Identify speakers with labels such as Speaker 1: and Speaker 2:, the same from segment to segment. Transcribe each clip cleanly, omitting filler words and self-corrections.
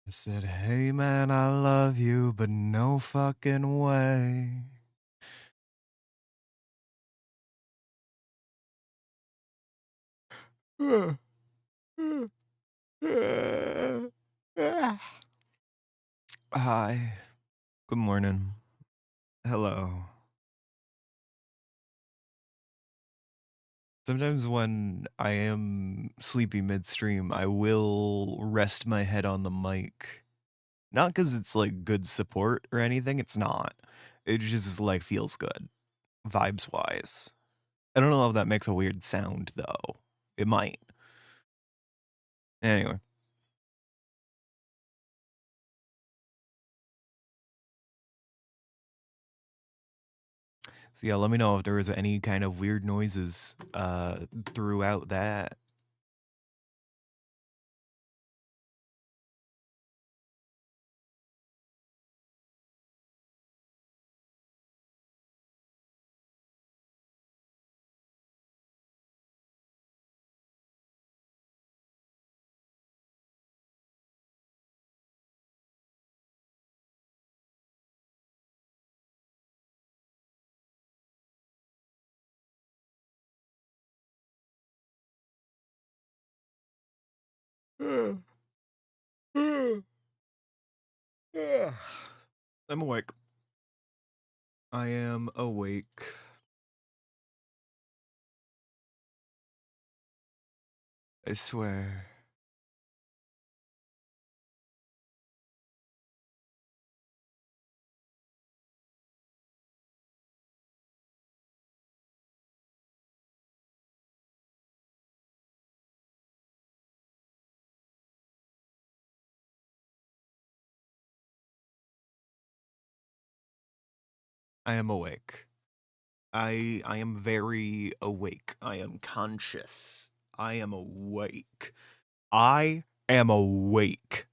Speaker 1: I said, hey man, I love you, but no fucking way. Hi. Good morning. Hello. Sometimes when I am sleepy midstream, I will rest my head on the mic. Not because it's like good support or anything, it's not. It just like feels good, vibes wise. I don't know if that makes a weird sound though. It might. Anyway. So yeah, let me know if there was any kind of weird noises throughout that. I'm awake. I am awake. I swear. I am awake. I am very awake. I am conscious. I am awake. I am awake.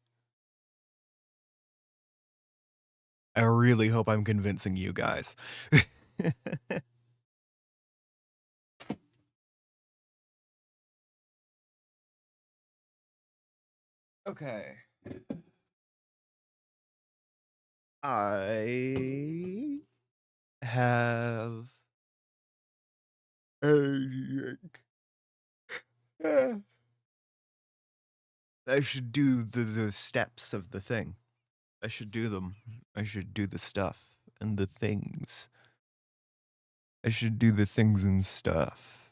Speaker 1: I really hope I'm convincing you guys. Okay. I have a I should do the steps of the thing. I should do them. I should do the stuff and the things. I should do the things and stuff.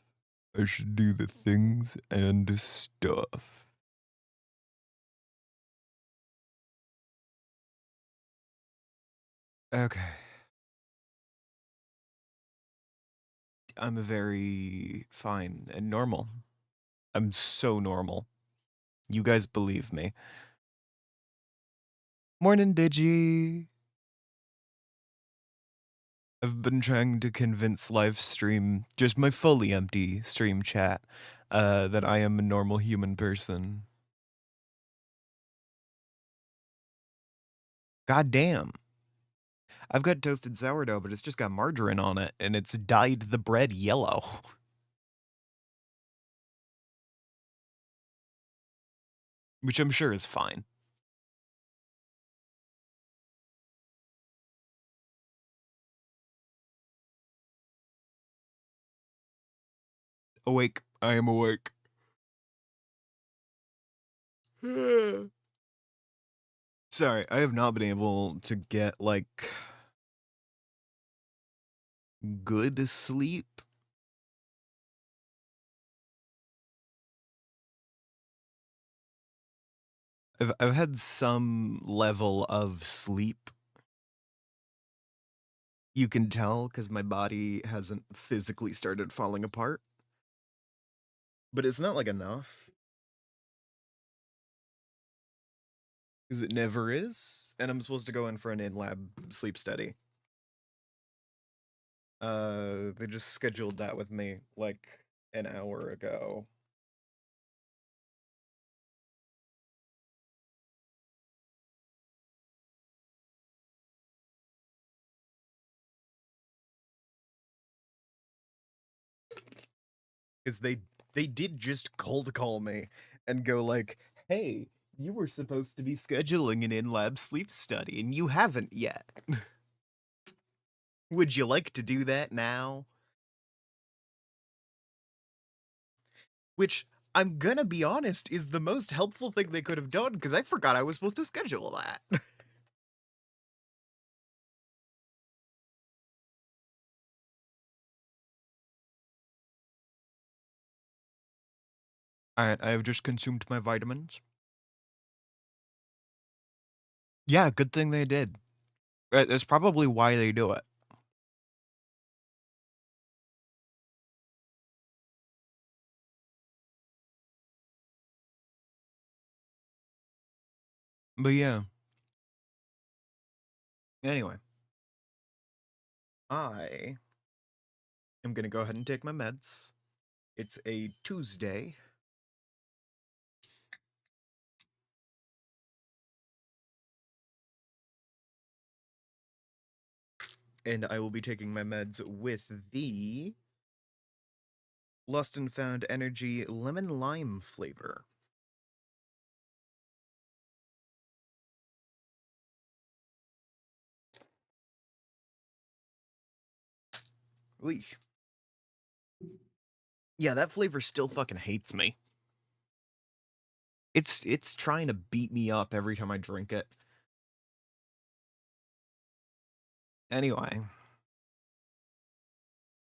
Speaker 1: I should do the things and stuff. Okay. I'm very fine and normal. I'm so normal. You guys believe me. Morning, Digi. I've been trying to convince live stream, just my fully empty stream chat, that I am a normal human person. God damn. I've got toasted sourdough, but it's just got margarine on it, and it's dyed the bread yellow. Which I'm sure is fine. Awake. I am awake. Sorry, I have not been able to get, like, good sleep. I've had some level of sleep. You can tell because my body hasn't physically started falling apart. But it's not, like, enough. Because it never is, and I'm supposed to go in for an in-lab sleep study. They just scheduled that with me, like, an hour ago. Because they did just cold call me and go like, "Hey, You were supposed to be scheduling an in-lab sleep study, and you haven't yet. Would you like to do that now? Which, I'm gonna be honest, is the most helpful thing they could have done, because I forgot I was supposed to schedule that. Alright, I have just consumed my vitamins. Yeah, good thing they did. That's probably why they do it. But yeah. Anyway. I am gonna go ahead and take my meds. It's a Tuesday. And I will be taking my meds with the Lost and Found Energy Lemon Lime flavor. Oy. Yeah, that flavor still fucking hates me. It's trying to beat me up every time I drink it. Anyway.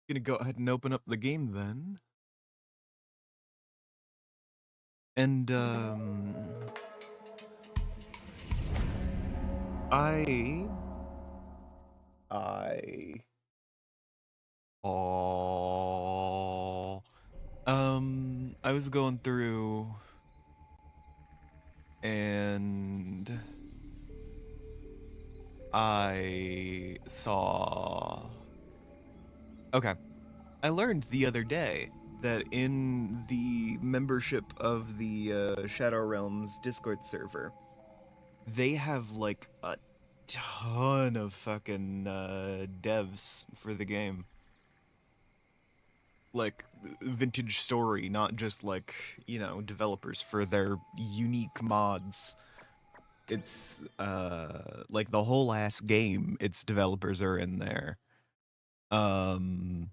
Speaker 1: Gonna go ahead and open up the game then. And I oh I was going through and I saw okay. I learned the other day that in the membership of the Shadow Realms Discord server, they have like a ton of fucking devs for the game. Like vintage story, not just like, you know, developers for their unique mods. It's like the whole ass game, its developers are in there. And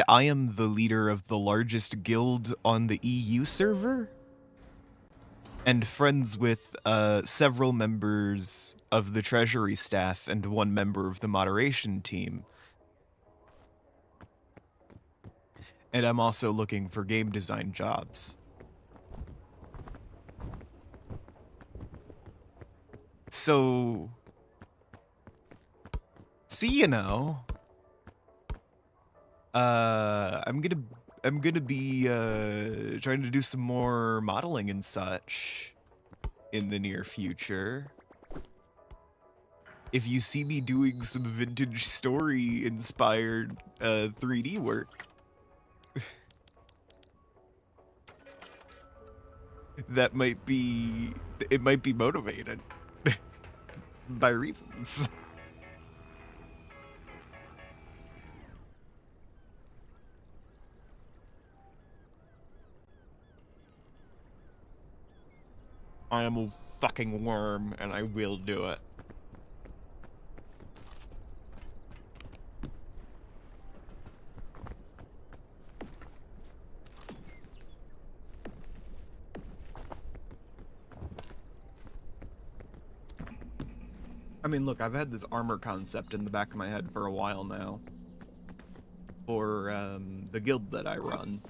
Speaker 1: I am the leader of the largest guild on the EU server, and friends with several members of the treasury staff and one member of the moderation team. And I'm also looking for game design jobs. So, see, you know, I'm gonna be trying to do some more modeling and such in the near future. If you see me doing some vintage story inspired 3D work, that might be, it might be motivated by reasons. I am a fucking worm and I will do it. I mean, look, I've had this armor concept in the back of my head for a while now. For the guild that I run.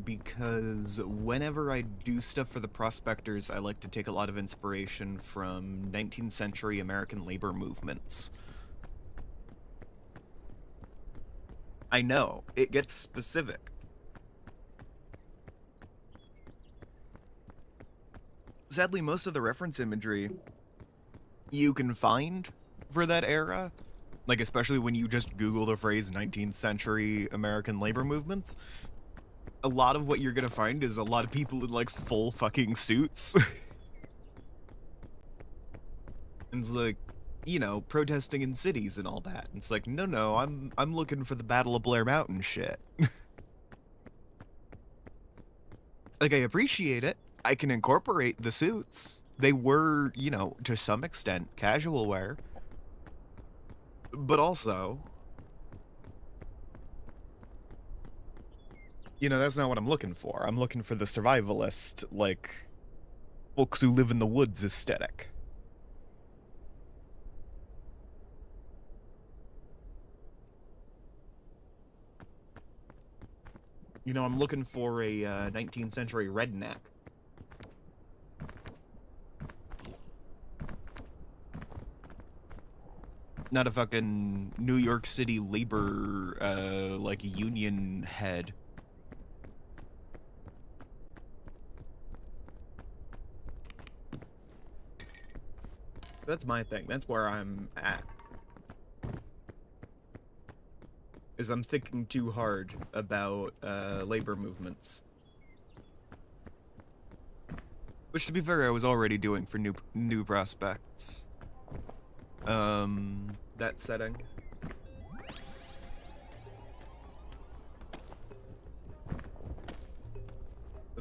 Speaker 1: Because whenever I do stuff for the prospectors, I like to take a lot of inspiration from 19th century American labor movements. I know, it gets specific. Sadly, most of the reference imagery you can find for that era, like especially when you just Google the phrase 19th century American labor movements, a lot of what you're gonna find is a lot of people in like full fucking suits. And it's like, you know, protesting in cities and all that. It's like, no, no, I'm looking for the Battle of Blair Mountain shit. Like, I appreciate it. I can incorporate the suits. They were, you know, to some extent, casual wear. But also, you know, that's not what I'm looking for. I'm looking for the survivalist, like, folks who live in the woods aesthetic. You know, I'm looking for a 19th century redneck. Not a fucking New York City labor, like, union head. That's my thing. That's where I'm at. Is I'm thinking too hard about labor movements. Which, to be fair, I was already doing for new prospects. That setting.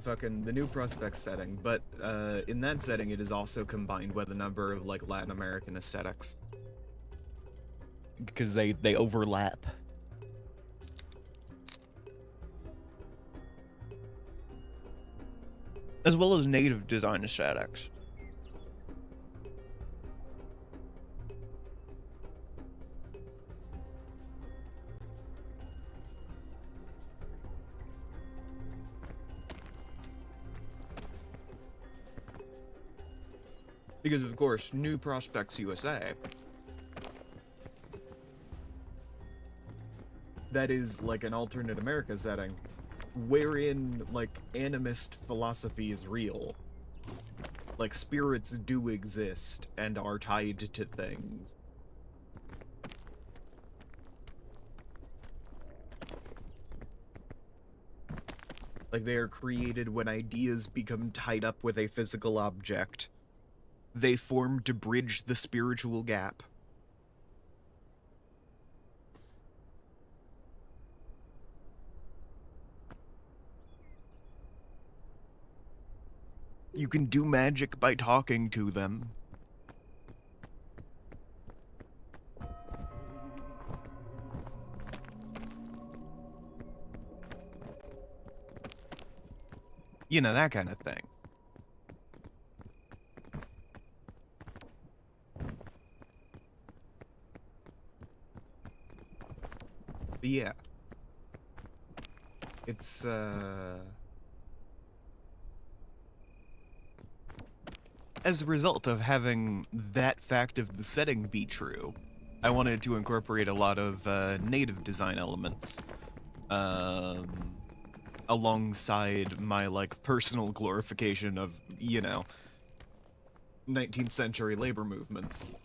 Speaker 1: The new prospect setting, but in that setting it is also combined with a number of like Latin American aesthetics. Because they overlap. As well as native design aesthetics. Because of course, New Prospects USA, that is like an alternate America setting, wherein like animist philosophy is real. Like spirits do exist and are tied to things. Like they are created when ideas become tied up with a physical object. They form to bridge the spiritual gap. You can do magic by talking to them. You know, that kind of thing. But yeah. It's, as a result of having that fact of the setting be true, I wanted to incorporate a lot of native design elements alongside my like personal glorification of, you know, 19th century labor movements.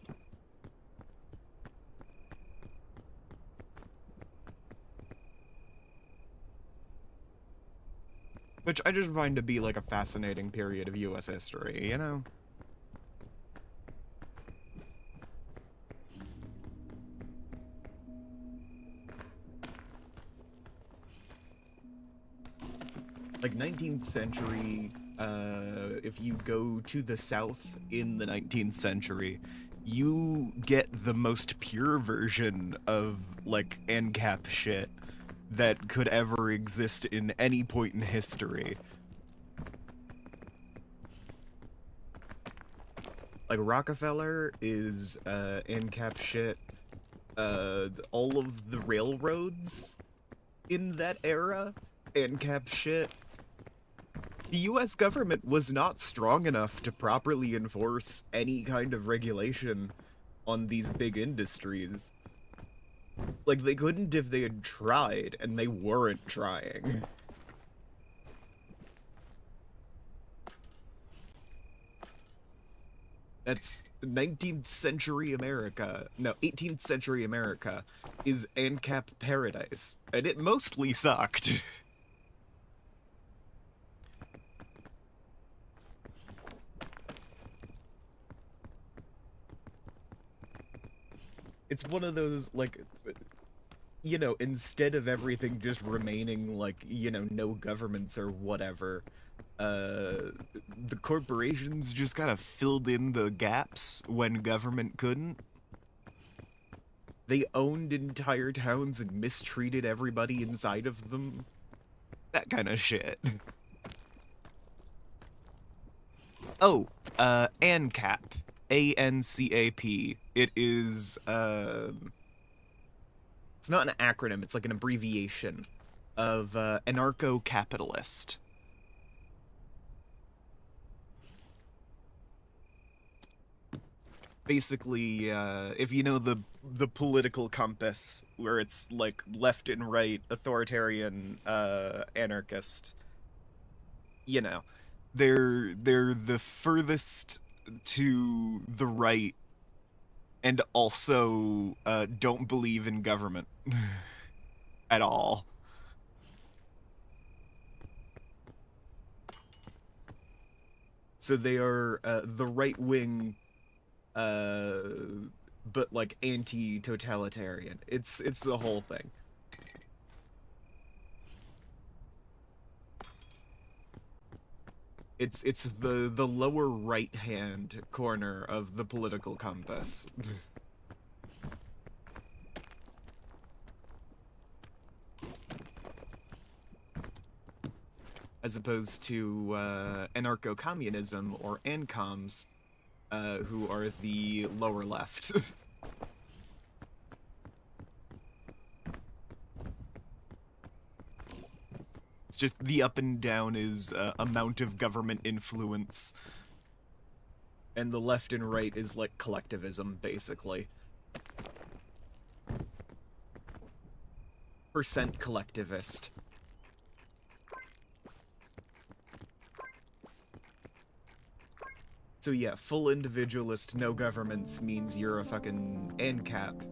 Speaker 1: Which I just find to be like a fascinating period of US history, you know? Like 19th century, if you go to the South in the 19th century, you get the most pure version of like ANCAP shit that could ever exist in any point in history. Like Rockefeller is ANCAP shit. All of the railroads in that era, ANCAP shit. The US government was not strong enough to properly enforce any kind of regulation on these big industries. Like, they couldn't if they had tried, and they weren't trying. That's 19th century America. No, 18th century America is ANCAP paradise, and it mostly sucked. It's one of those, like, instead of everything just remaining like, no governments or whatever, the corporations just kind of filled in the gaps when government couldn't. They owned entire towns and mistreated everybody inside of them. That kind of shit. Oh, ANCAP. ANCAP. It is, it's not an acronym, it's like an abbreviation of anarcho-capitalist. Basically, if you know the political compass, where it's like left and right, authoritarian, anarchist, you know, they're the furthest to the right, and also don't believe in government at all. So they are the right wing, but like anti-totalitarian. It's the whole thing. It's the lower right hand corner of the political compass. As opposed to anarcho-communism or ANCOMs, who are the lower left. It's just the up and down is amount of government influence, and the left and right is like collectivism, basically. Percent collectivist. So yeah, full individualist, no governments means you're a fucking ANCAP.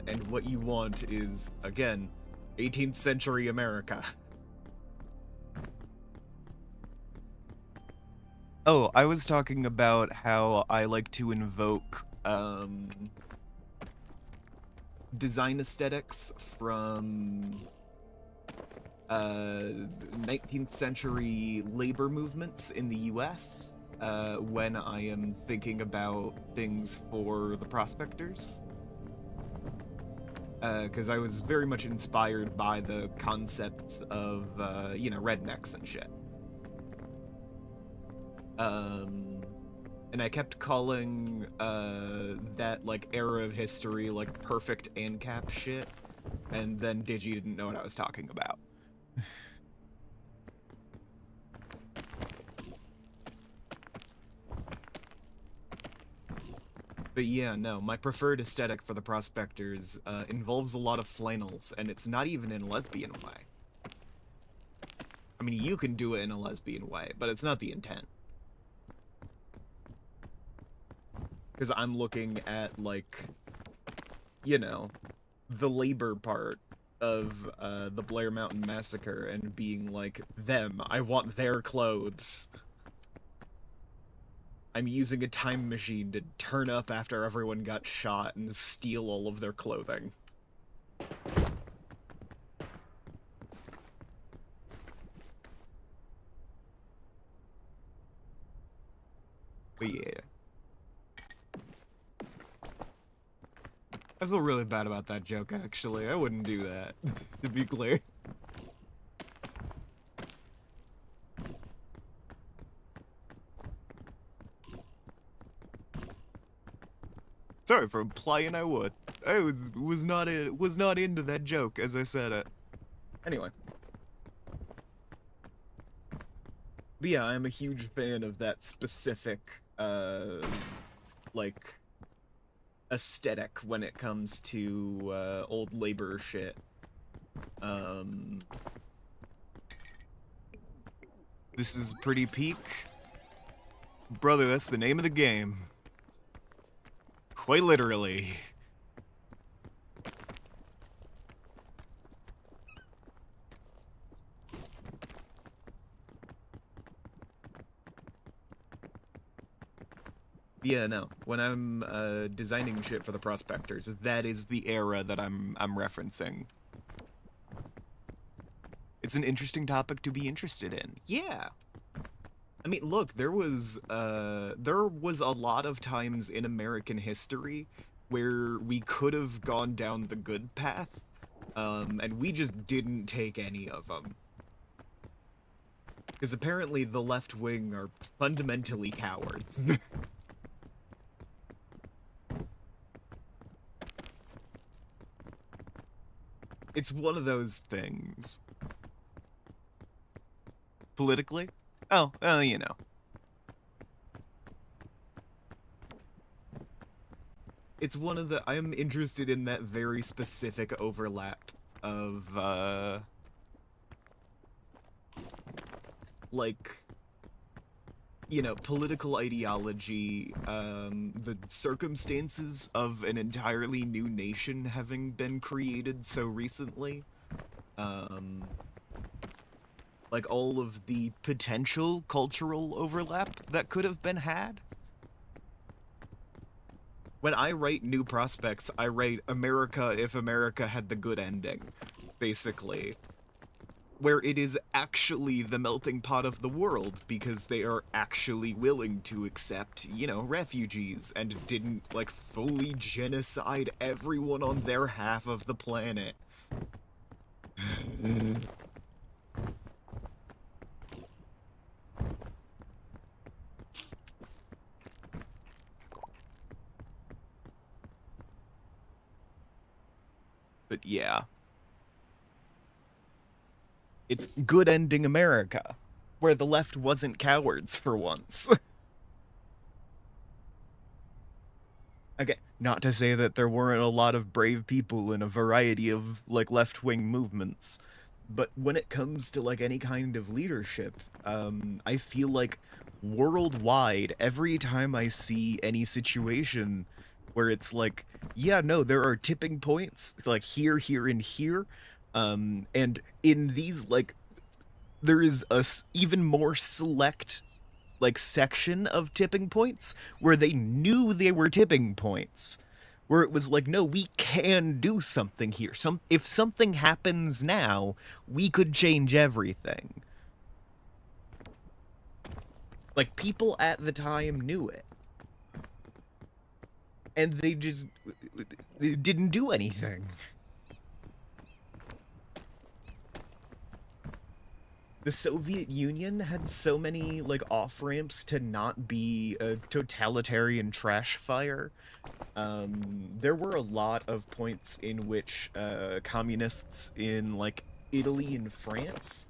Speaker 1: And what you want is, again, 18th century America. Oh, I was talking about how I like to invoke, design aesthetics from 19th century labor movements in the US when I am thinking about things for the prospectors. Because I was very much inspired by the concepts of, rednecks and shit. And I kept calling that, like, era of history, like, perfect ANCAP shit, and then Digi didn't know what I was talking about. But yeah, no, my preferred aesthetic for the prospectors involves a lot of flannels, and it's not even in a lesbian way. I mean, you can do it in a lesbian way, but it's not the intent. Because I'm looking at, like, the labor part of the Blair Mountain Massacre and being like, them, I want their clothes. I'm using a time machine to turn up after everyone got shot and steal all of their clothing. But yeah. I feel really bad about that joke, actually. I wouldn't do that, to be clear. Sorry for implying I would. I was not into that joke as I said it. Anyway. But yeah, I'm a huge fan of that specific, like, aesthetic when it comes to, old labor shit. This is pretty peak. Brother, that's the name of the game. Quite literally. Yeah, no. When I'm designing shit for the prospectors, that is the era that I'm referencing. It's an interesting topic to be interested in. Yeah. I mean, look, there was a lot of times in American history where we could have gone down the good path, and we just didn't take any of them. Because apparently the left wing are fundamentally cowards. It's one of those things. Politically? Oh, well, you know. It's one of the I'm interested in that very specific overlap of like political ideology, the circumstances of an entirely new nation having been created so recently, um, like all of the potential cultural overlap that could have been had. When I write new prospects, I write America if America had the good ending, basically. Where it is actually the melting pot of the world because they are actually willing to accept, refugees and didn't, like, fully genocide everyone on their half of the planet. But yeah, it's good ending America, where the left wasn't cowards for once. Okay, not to say that there weren't a lot of brave people in a variety of like left-wing movements, but when it comes to like any kind of leadership, I feel like worldwide, every time I see any situation where it's like, yeah, no, there are tipping points like here, here, and here, and in these like there is even more select like section of tipping points where they knew they were tipping points, where it was like, no, we can do something here. If something happens now, we could change everything. Like, people at the time knew it, and they just didn't do anything. The Soviet Union had so many like off ramps to not be a totalitarian trash fire. There were a lot of points in which communists in like Italy and France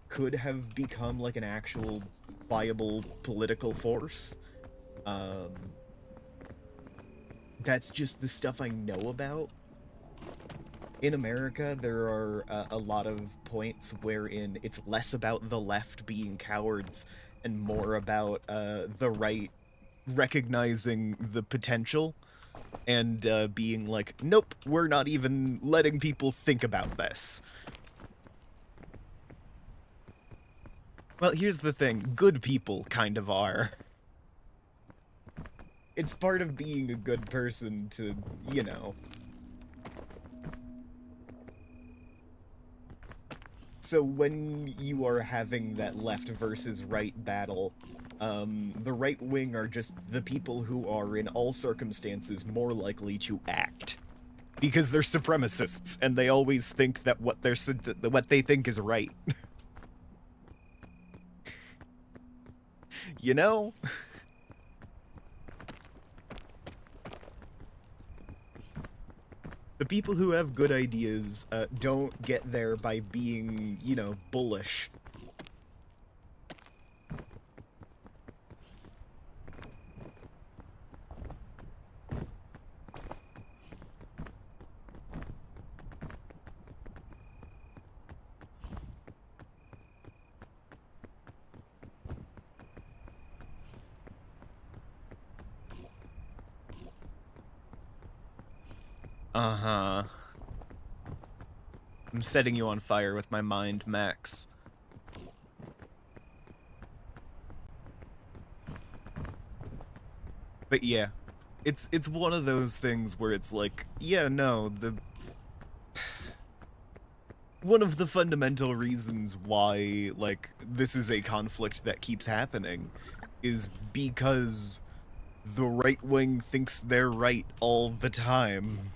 Speaker 1: could have become like an actual viable political force. Um, that's just the stuff I know about. In America, there are a lot of points wherein it's less about the left being cowards and more about the right recognizing the potential and being like, nope, we're not even letting people think about this. Well, here's the thing, good people kind of are. It's part of being a good person to, you know. So when you are having that left versus right battle, the right wing are just the people who are in all circumstances more likely to act. Because they're supremacists, and they always think that what they think is right. You know? The people who have good ideas don't get there by being, bullish. Uh-huh. I'm setting you on fire with my mind, Max. But yeah, it's one of those things where it's like, yeah, no, the one of the fundamental reasons why like this is a conflict that keeps happening is because the right wing thinks they're right all the time.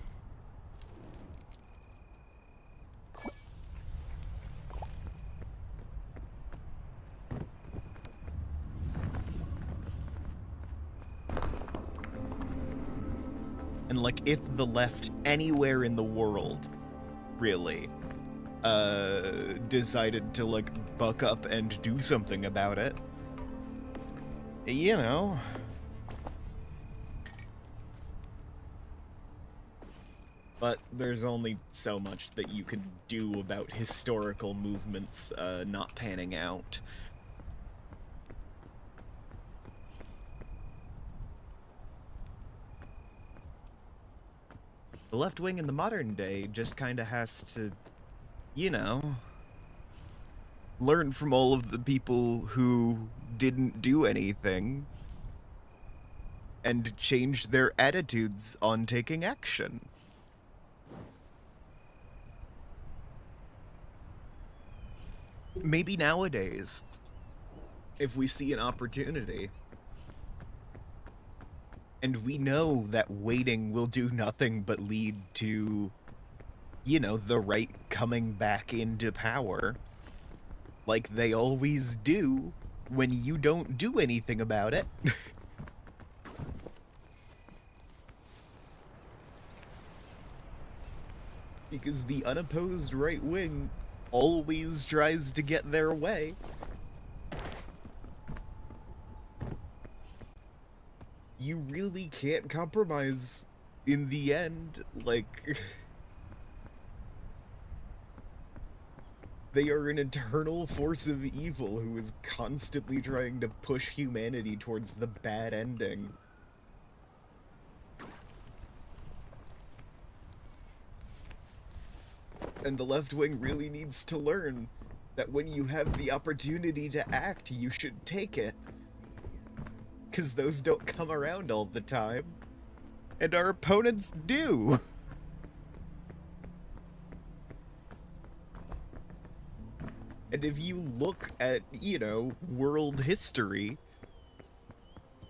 Speaker 1: And like if the left anywhere in the world really decided to like buck up and do something about it, you know, but there's only so much that you can do about historical movements not panning out. The left wing in the modern day just kind of has to, you know, learn from all of the people who didn't do anything and change their attitudes on taking action. Maybe nowadays, if we see an opportunity, and we know that waiting will do nothing but lead to, you know, the right coming back into power, like they always do when you don't do anything about it. Because the unopposed right wing always tries to get their way. You really can't compromise in the end. Like, they are an eternal force of evil who is constantly trying to push humanity towards the bad ending. And the left wing really needs to learn that when you have the opportunity to act, you should take it. Because those don't come around all the time. And our opponents do. And if you look at, you know, world history,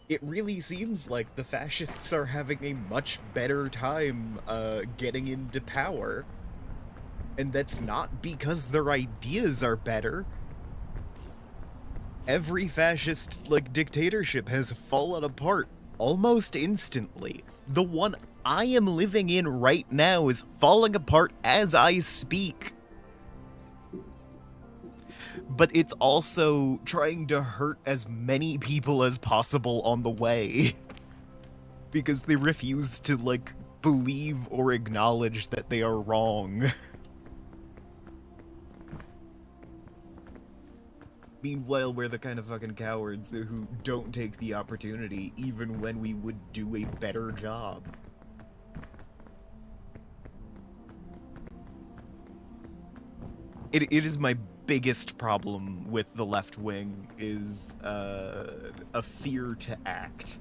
Speaker 1: it really seems like the fascists are having a much better time getting into power. And that's not because their ideas are better. Every fascist, like, dictatorship has fallen apart almost instantly. The one I am living in right now is falling apart as I speak. But it's also trying to hurt as many people as possible on the way. Because they refuse to, like, believe or acknowledge that they are wrong. Meanwhile, we're the kind of fucking cowards who don't take the opportunity even when we would do a better job. It is my biggest problem with the left wing is a fear to act.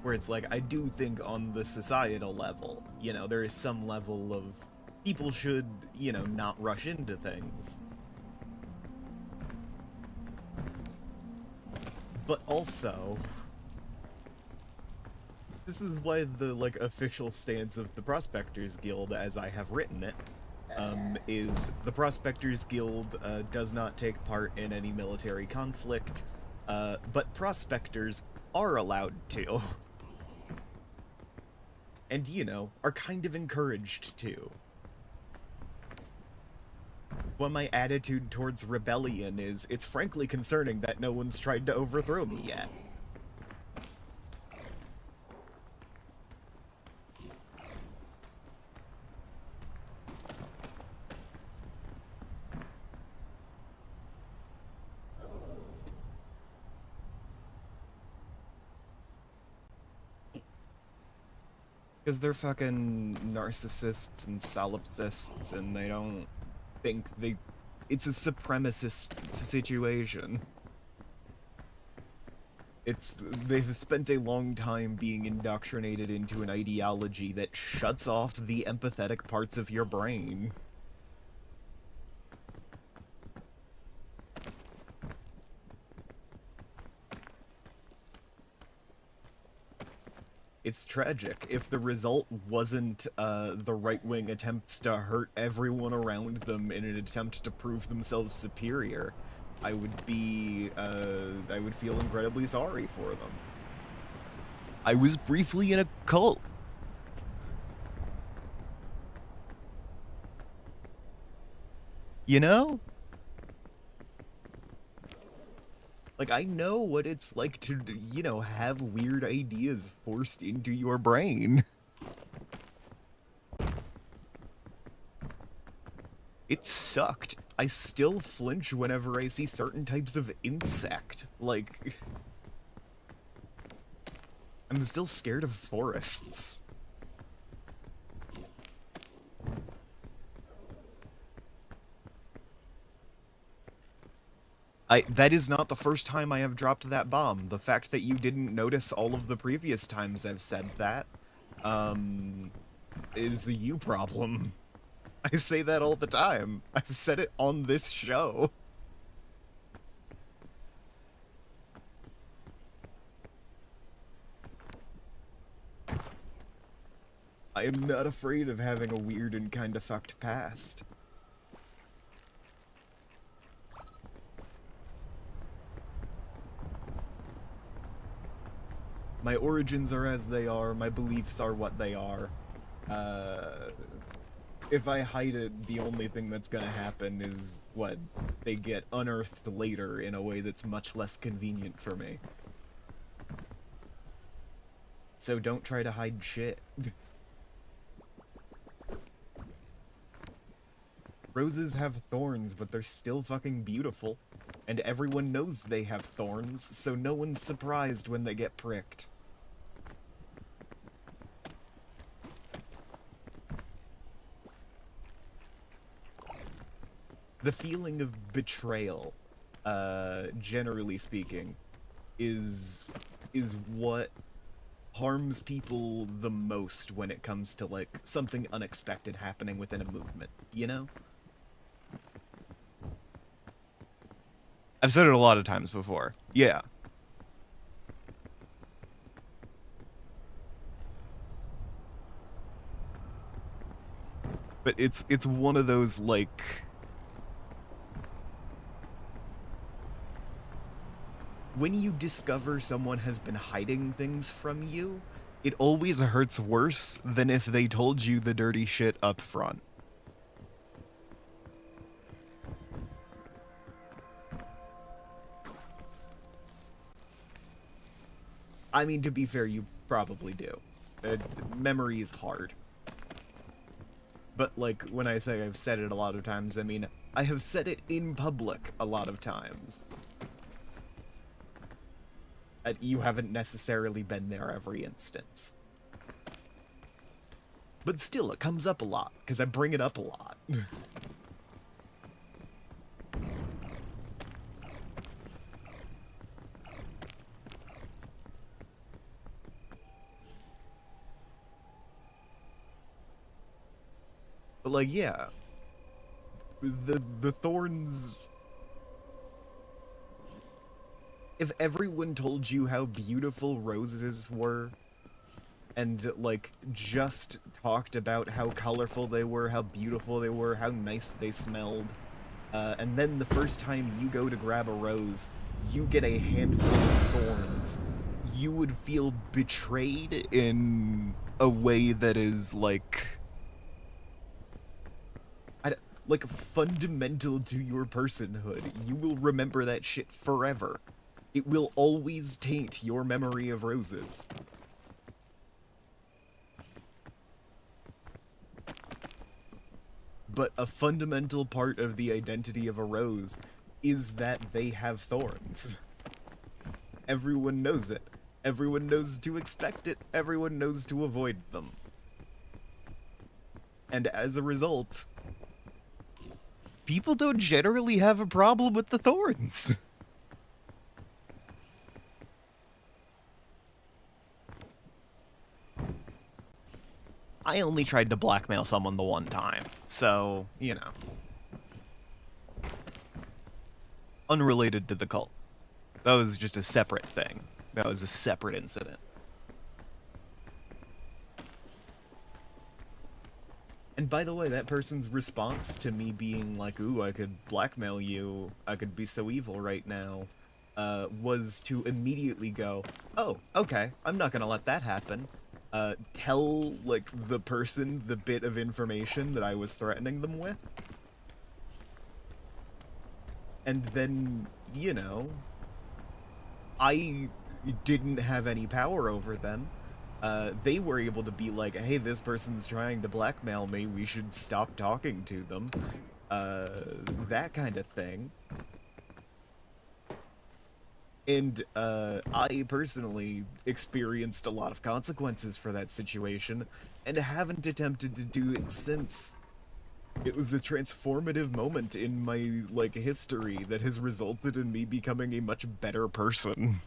Speaker 1: Where it's like, I do think on the societal level, you know, there is some level of people should, you know, not rush into things. But also, this is why the, like, official stance of the Prospectors Guild, as I have written it, is the Prospectors Guild does not take part in any military conflict, but prospectors are allowed to. And, you know, are kind of encouraged to. When my attitude towards rebellion is, it's frankly concerning that no one's tried to overthrow me yet. Because they're fucking narcissists and solipsists, and they don't think they... It's a supremacist situation. They've spent a long time being indoctrinated into an ideology that shuts off the empathetic parts of your brain. It's tragic. If the result wasn't the right-wing attempts to hurt everyone around them in an attempt to prove themselves superior, I would feel incredibly sorry for them. I was briefly in a cult. You know? Like, I know what it's like to, have weird ideas forced into your brain. It sucked. I still flinch whenever I see certain types of insect. Like, I'm still scared of forests. That is not the first time I have dropped that bomb. The fact that you didn't notice all of the previous times I've said that, is a you problem. I say that all the time. I've said it on this show. I am not afraid of having a weird and kinda fucked past. My origins are as they are, my beliefs are what they are. If I hide it, the only thing that's gonna happen is, they get unearthed later in a way that's much less convenient for me. So don't try to hide shit. Roses have thorns, but they're still fucking beautiful. And everyone knows they have thorns, so no one's surprised when they get pricked. The feeling of betrayal, generally speaking, is what harms people the most when it comes to, like, something unexpected happening within a movement, you know? I've said it a lot of times before. Yeah. But it's one of those, like, when you discover someone has been hiding things from you, it always hurts worse than if they told you the dirty shit up front. I mean, to be fair, you probably do. Memory is hard. But, like, when I say I've said it a lot of times, I mean, I have said it in public a lot of times. You haven't necessarily been there every instance. But still, it comes up a lot, because I bring it up a lot. But, like, yeah. The thorns... If everyone told you how beautiful roses were, and, like, just talked about how colorful they were, how beautiful they were, how nice they smelled, and then the first time you go to grab a rose, you get a handful of thorns, you would feel betrayed in a way that is, like... like, fundamental to your personhood. You will remember that shit forever. It will always taint your memory of roses. But a fundamental part of the identity of a rose is that they have thorns. Everyone knows it. Everyone knows to expect it. Everyone knows to avoid them. And as a result, people don't generally have a problem with the thorns. I only tried to blackmail someone the one time, so, you know. Unrelated to the cult. That was just a separate thing. That was a separate incident. And by the way, that person's response to me being like, ooh, I could blackmail you, I could be so evil right now, was to immediately go, oh, okay, I'm not gonna let that happen. Tell, like, the person the bit of information that I was threatening them with. And then, you know, I didn't have any power over them. They were able to be like, hey, this person's trying to blackmail me, we should stop talking to them. That kind of thing. And, I personally experienced a lot of consequences for that situation, and haven't attempted to do it since. It was a transformative moment in my, like, history that has resulted in me becoming a much better person.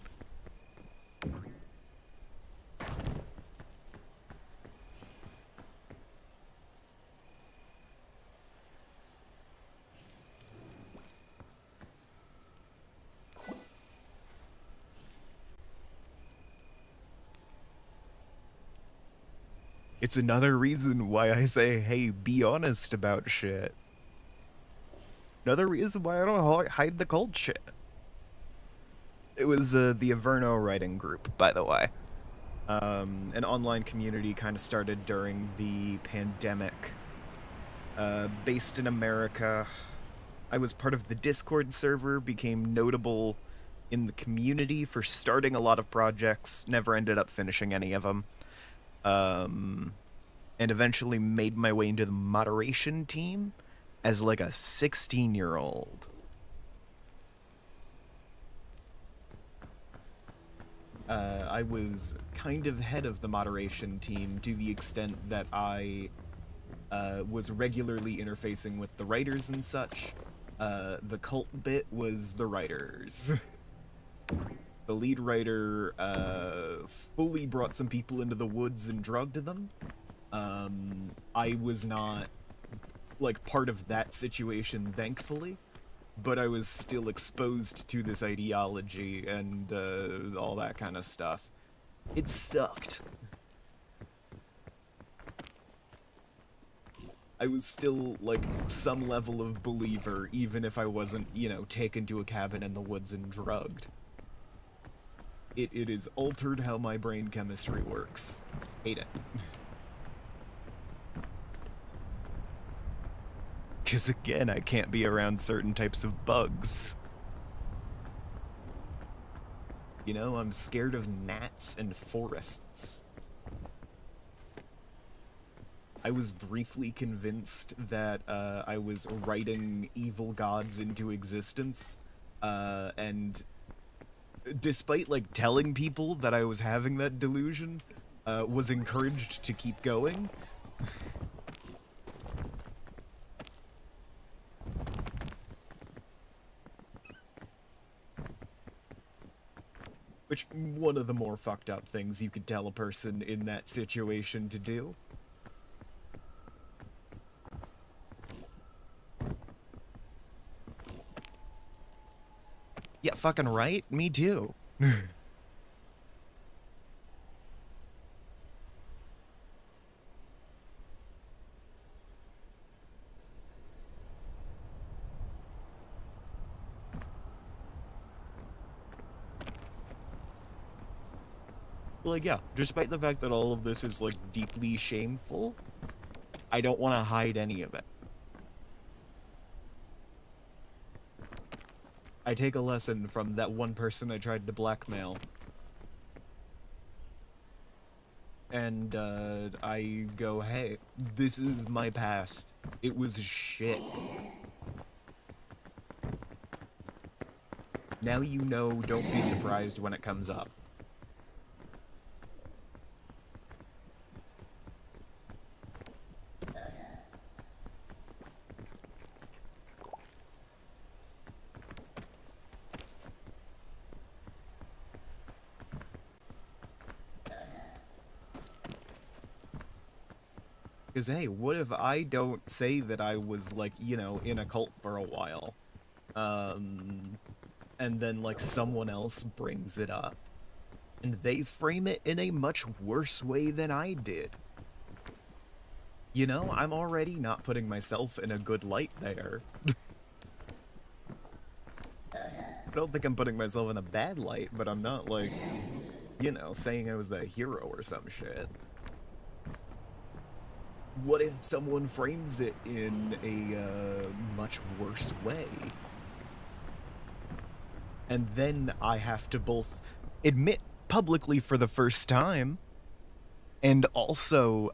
Speaker 1: It's another reason why I say, hey, be honest about shit. Another reason why I don't hide the cold shit. It was the Averno writing group, by the way. An online community kind of started during the pandemic. Based in America. I was part of the Discord server, became notable in the community for starting a lot of projects, never ended up finishing any of them. And eventually made my way into the moderation team as like a 16-year-old. I was kind of head of the moderation team to the extent that I was regularly interfacing with the writers and such. The cult bit was the writers. The lead writer fully brought some people into the woods and drugged them. I was not, like, part of that situation, thankfully, but I was still exposed to this ideology and all that kind of stuff. It sucked. I was still, like, some level of believer, even if I wasn't, you know, taken to a cabin in the woods and drugged. It has altered how my brain chemistry works. Hate it. Because again, I can't be around certain types of bugs. You know, I'm scared of gnats and forests. I was briefly convinced that I was writing evil gods into existence, and despite, like, telling people that I was having that delusion, was encouraged to keep going. Which, one of the more fucked up things you could tell a person in that situation to do. Yeah, fucking right? Me too. Like, yeah, despite the fact that all of this is, like, deeply shameful, I don't want to hide any of it. I take a lesson from that one person I tried to blackmail. And, I go, hey, this is my past. It was shit. Now you know, don't be surprised when it comes up. Because, hey, what if I don't say that I was, like, you know, in a cult for a while? And then, like, someone else brings it up. And they frame it in a much worse way than I did. You know, I'm already not putting myself in a good light there. I don't think I'm putting myself in a bad light, but I'm not, like, you know, saying I was the hero or some shit. What if someone frames it in a much worse way? And then I have to both admit publicly for the first time and also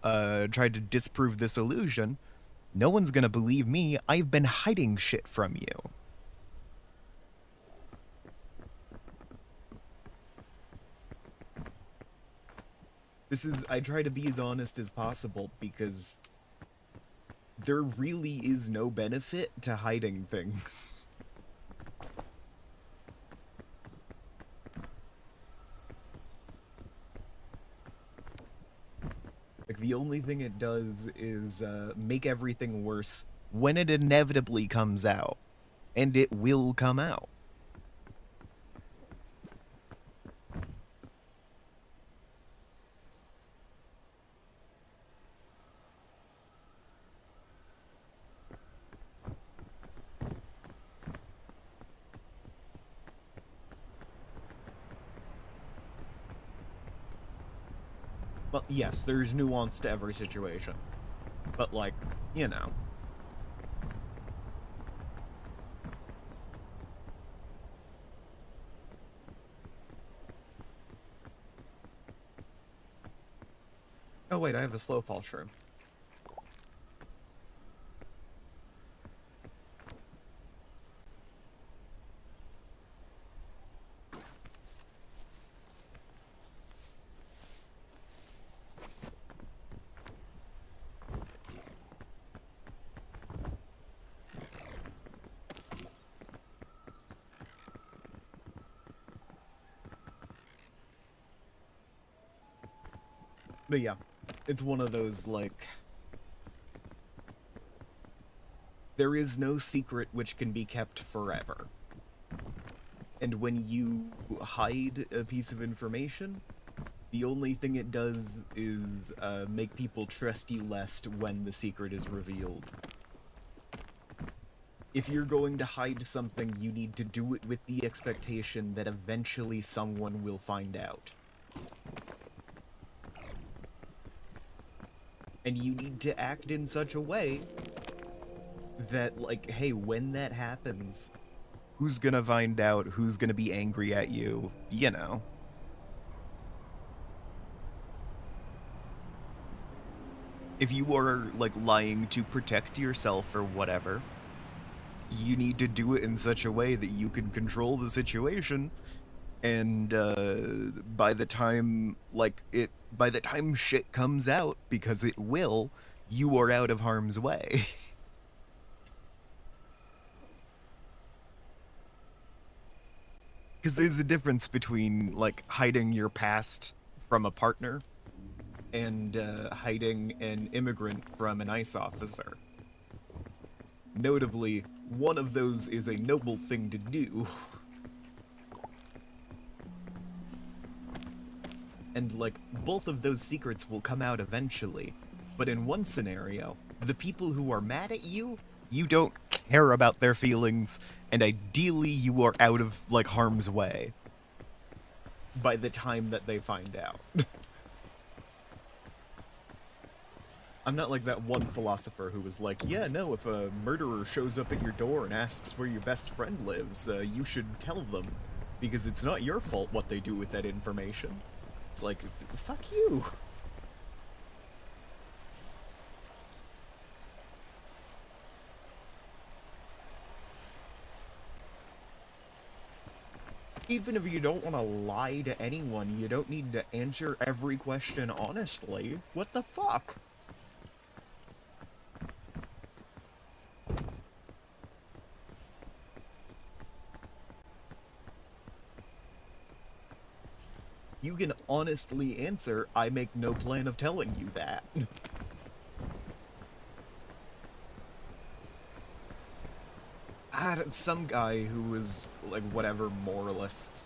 Speaker 1: try to disprove this illusion. No one's gonna believe me. I've been hiding shit from you. I try to be as honest as possible because there really is no benefit to hiding things. Like, the only thing it does is make everything worse when it inevitably comes out. And it will come out. Well, yes, there's nuance to every situation. But, like, you know. Oh, wait, I have a slow fall shroom. But yeah, it's one of those, like, there is no secret which can be kept forever. And when you hide a piece of information, the only thing it does is make people trust you less when the secret is revealed. If you're going to hide something, you need to do it with the expectation that eventually someone will find out. And you need to act in such a way that, like, hey, when that happens, who's gonna find out? Who's gonna be angry at you? You know. If you are, like, lying to protect yourself or whatever, you need to do it in such a way that you can control the situation. And by the time shit comes out, because it will, you are out of harm's way. Because there's a difference between, like, hiding your past from a partner and hiding an immigrant from an ICE officer. Notably, one of those is a noble thing to do. And, like, both of those secrets will come out eventually. But in one scenario, the people who are mad at you, you don't care about their feelings, and ideally you are out of, like, harm's way by the time that they find out. I'm not like that one philosopher who was like, yeah, no, if a murderer shows up at your door and asks where your best friend lives, you should tell them, because it's not your fault what they do with that information. It's like, fuck you. Even if you don't want to lie to anyone, you don't need to answer every question honestly. What the fuck? You can honestly answer, I make no plan of telling you that. had some guy who was like whatever moralist.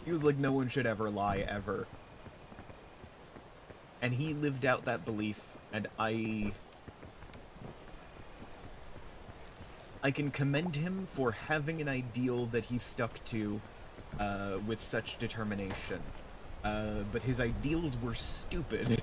Speaker 1: He was like, no one should ever lie ever, and he lived out that belief, and I can commend him for having an ideal that he stuck to with such determination. But his ideals were stupid.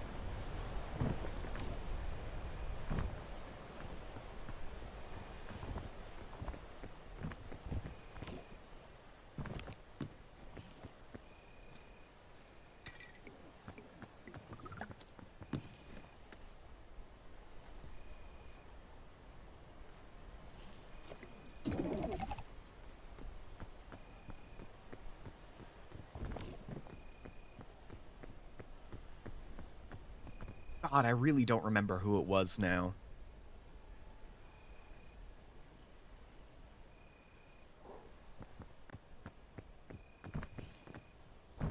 Speaker 1: God, I really don't remember who it was now. I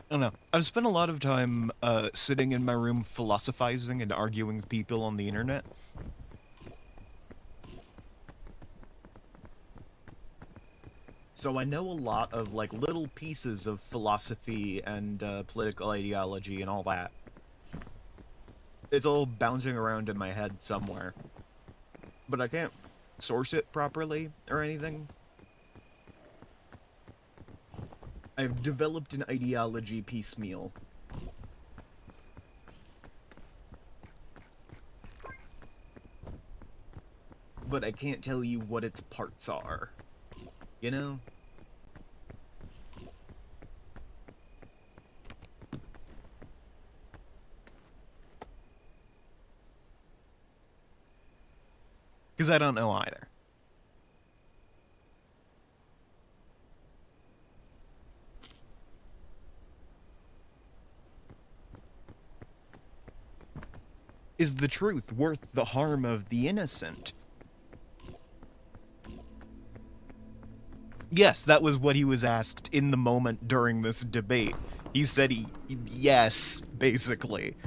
Speaker 1: don't know. I've spent a lot of time sitting in my room philosophizing and arguing with people on the internet. So I know a lot of like little pieces of philosophy and political ideology and all that. It's all bouncing around in my head somewhere. But I can't source it properly or anything. I've developed an ideology piecemeal. But I can't tell you what its parts are. You know? Because I don't know either. Is the truth worth the harm of the innocent? Yes, that was what he was asked in the moment during this debate. He said yes, basically.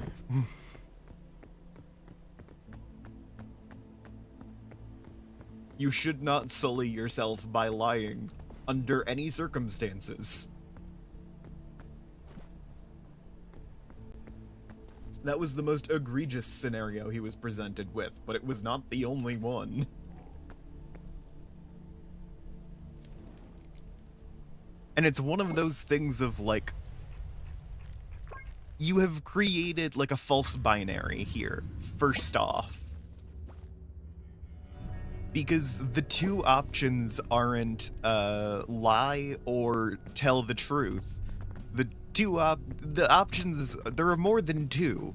Speaker 1: You should not sully yourself by lying under any circumstances. That was the most egregious scenario he was presented with, but it was not the only one. And it's one of those things of, like, you have created, like, a false binary here, first off. Because the two options aren't, lie or tell the truth. The options, there are more than two.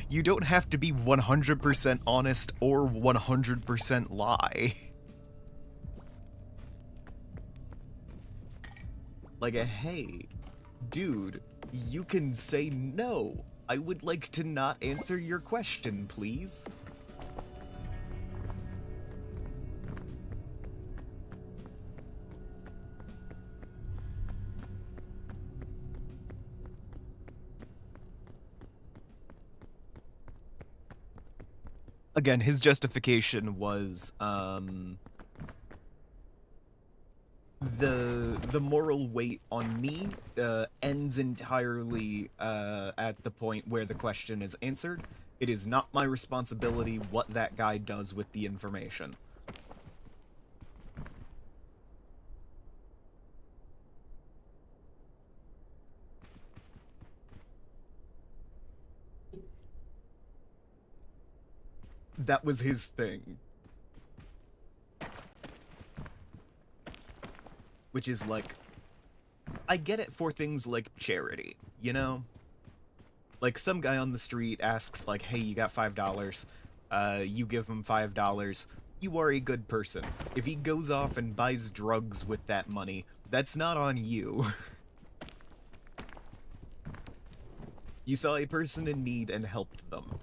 Speaker 1: You don't have to be 100% honest or 100% lie. Like hey, dude, you can say no. I would like to not answer your question, please. Again, his justification was, the moral weight on me ends entirely at the point where the question is answered. It is not my responsibility what that guy does with the information. That was his thing. Which is like, I get it for things like charity, you know? Like, some guy on the street asks, like, hey, you got $5, you give him $5, you are a good person. If he goes off and buys drugs with that money, that's not on you. You saw a person in need and helped them.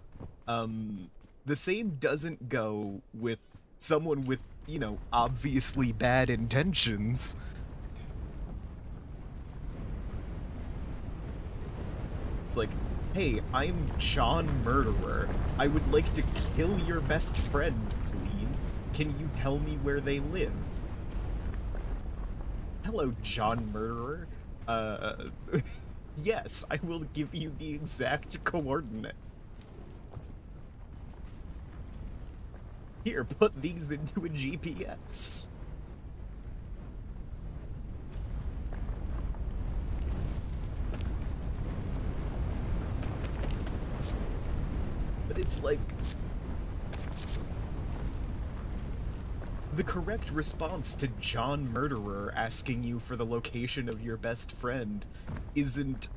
Speaker 1: The same doesn't go with someone with, you know, obviously bad intentions. It's like, Hey, I'm John Murderer. I would like to kill your best friend, please. Can you tell me where they live? Hello, John Murderer. Uh, yes, I will give you the exact coordinate. Here, put these into a GPS. But it's like... the correct response to John Murderer asking you for the location of your best friend isn't,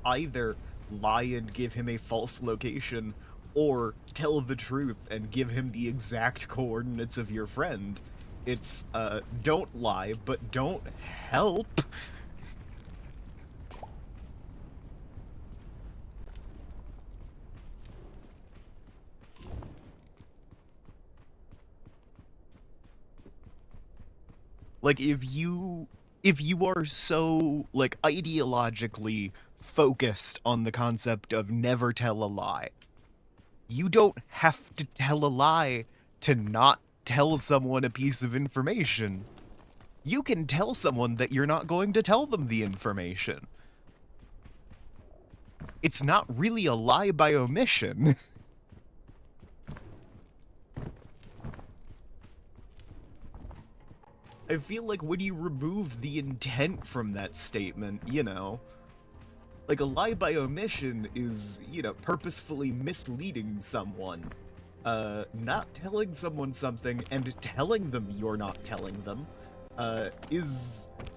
Speaker 1: either lie and give him a false location, or tell the truth and give him the exact coordinates of your friend. It's, don't lie, but don't help. Like, if you are so, like, ideologically focused on the concept of never tell a lie, you don't have to tell a lie to not tell someone a piece of information. You can tell someone that you're not going to tell them the information. It's not really a lie by omission. I feel like when you remove the intent from that statement, you know, like a lie by omission is, you know, purposefully misleading someone. Not telling someone something and telling them you're not telling them,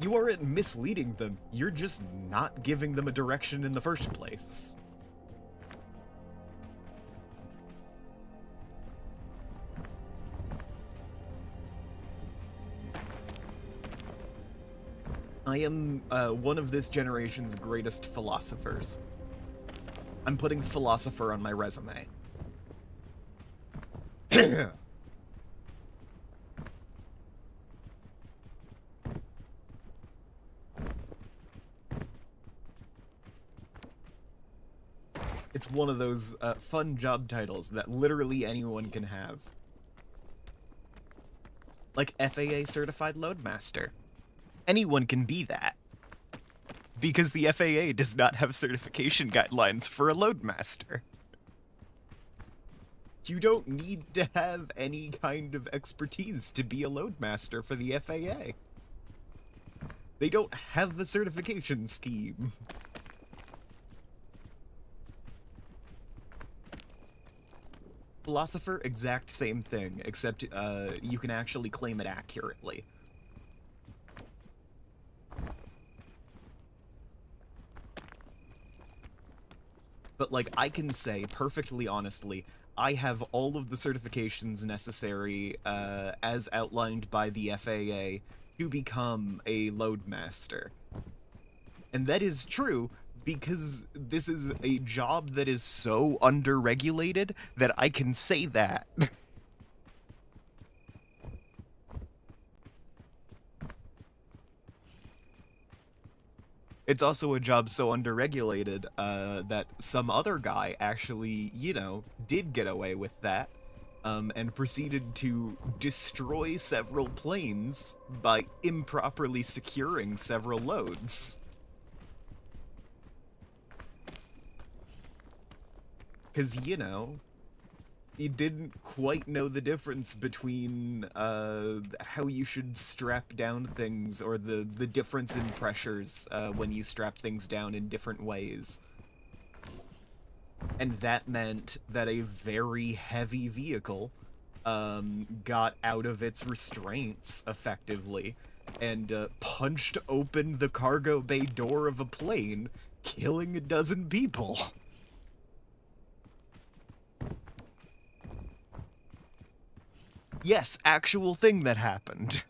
Speaker 1: you aren't misleading them, you're just not giving them a direction in the first place. I am one of this generation's greatest philosophers. I'm putting philosopher on my resume. It's one of those fun job titles that literally anyone can have. Like FAA Certified Loadmaster. Anyone can be that. Because the FAA does not have certification guidelines for a Loadmaster. You don't need to have any kind of expertise to be a Loadmaster for the FAA. They don't have a certification scheme. Philosopher, exact same thing, except you can actually claim it accurately. But, like, I can say perfectly honestly, I have all of the certifications necessary, as outlined by the FAA, to become a Loadmaster. And that is true, because this is a job that is so under-regulated that I can say that. It's also a job so underregulated that some other guy actually, you know, did get away with that, and proceeded to destroy several planes by improperly securing several loads. Because, you know, he didn't quite know the difference between how you should strap down things, or the difference in pressures when you strap things down in different ways. And that meant that a very heavy vehicle got out of its restraints, effectively, and punched open the cargo bay door of a plane, killing a dozen people. Yes, actual thing that happened.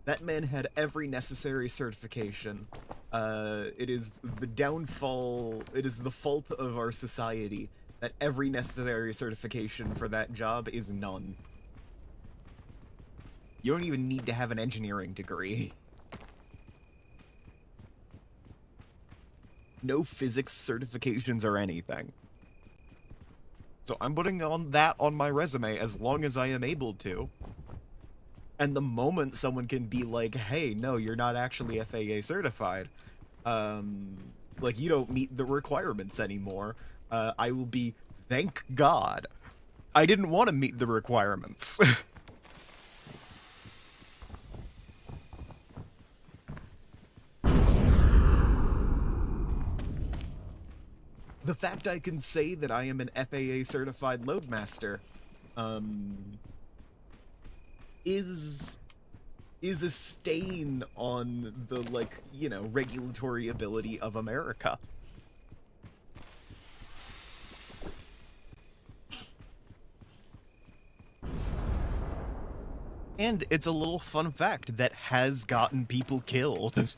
Speaker 1: That man had every necessary certification. It is the downfall, it is the fault of our society that every necessary certification for that job is none. You don't even need to have an engineering degree. No physics certifications or anything. So I'm putting on that on my resume as long as I am able to. And the moment someone can be like, hey, no, you're not actually FAA certified, like, you don't meet the requirements anymore, I will be, thank God. I didn't want to meet the requirements. The fact I can say that I am an FAA certified loadmaster, is a stain on the, like, you know, regulatory ability of America. And it's a little fun fact that has gotten people killed.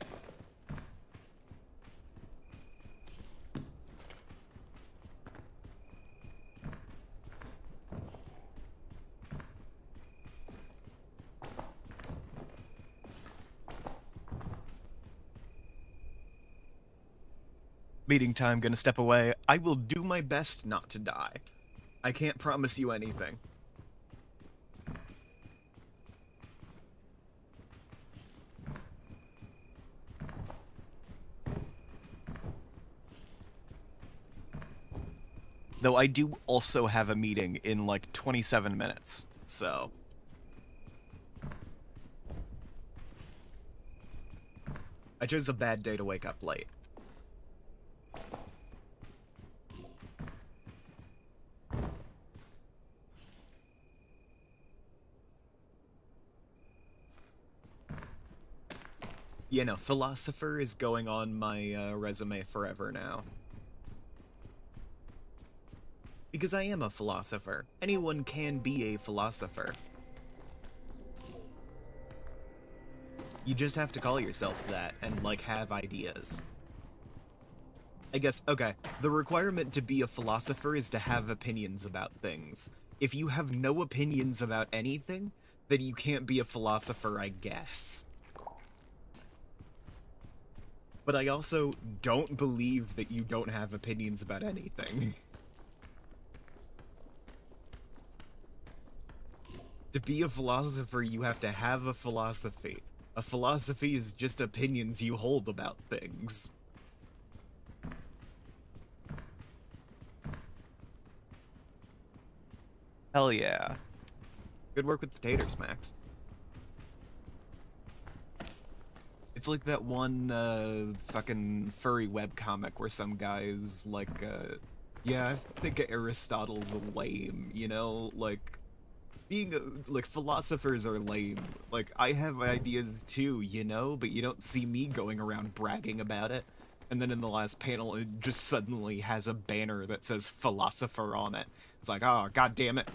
Speaker 1: Meeting time, gonna step away. I will do my best not to die. I can't promise you anything. Though I do also have a meeting in like 27 minutes, so. I chose a bad day to wake up late. You know, philosopher is going on my resume forever now. Because I am a philosopher. Anyone can be a philosopher. You just have to call yourself that and, like, have ideas. I guess, okay, the requirement to be a philosopher is to have opinions about things. If you have no opinions about anything, then you can't be a philosopher, I guess. But I also don't believe that you don't have opinions about anything. To be a philosopher, you have to have a philosophy. A philosophy is just opinions you hold about things. Hell yeah. Good work with potatoes, Max. It's like that one fucking furry webcomic where some guy's like, yeah, I think Aristotle's lame, you know? Like, like, philosophers are lame. Like, I have ideas too, you know? But you don't see me going around bragging about it. And then in the last panel, it just suddenly has a banner that says philosopher on it. It's like, oh, god damn it.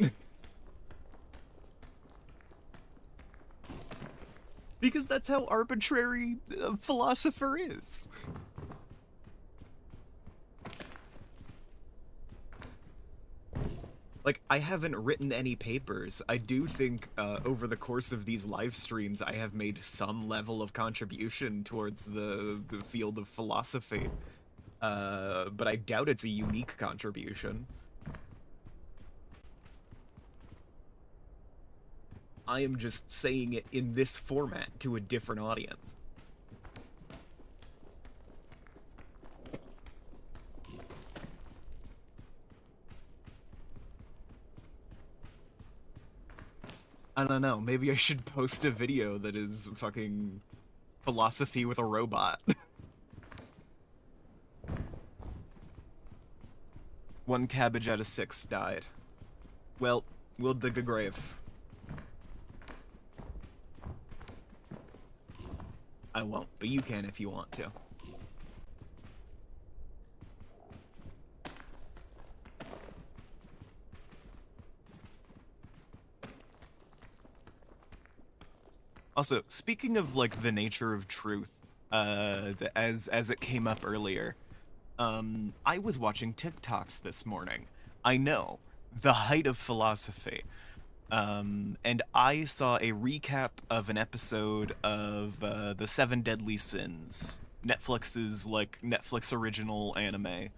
Speaker 1: Because that's how arbitrary a philosopher is. Like, I haven't written any papers. I do think over the course of these live streams, I have made some level of contribution towards the field of philosophy. But I doubt it's a unique contribution. I am just saying it in this format to a different audience. I don't know, maybe I should post a video that is fucking philosophy with a robot. One cabbage out of 6 died. Well, we'll dig a grave. I won't, but you can if you want to. Also, speaking of, like, the nature of truth, as it came up earlier, I was watching TikToks this morning. I know, the height of philosophy. And I saw a recap of an episode of the Seven Deadly Sins, Netflix's like Netflix original anime.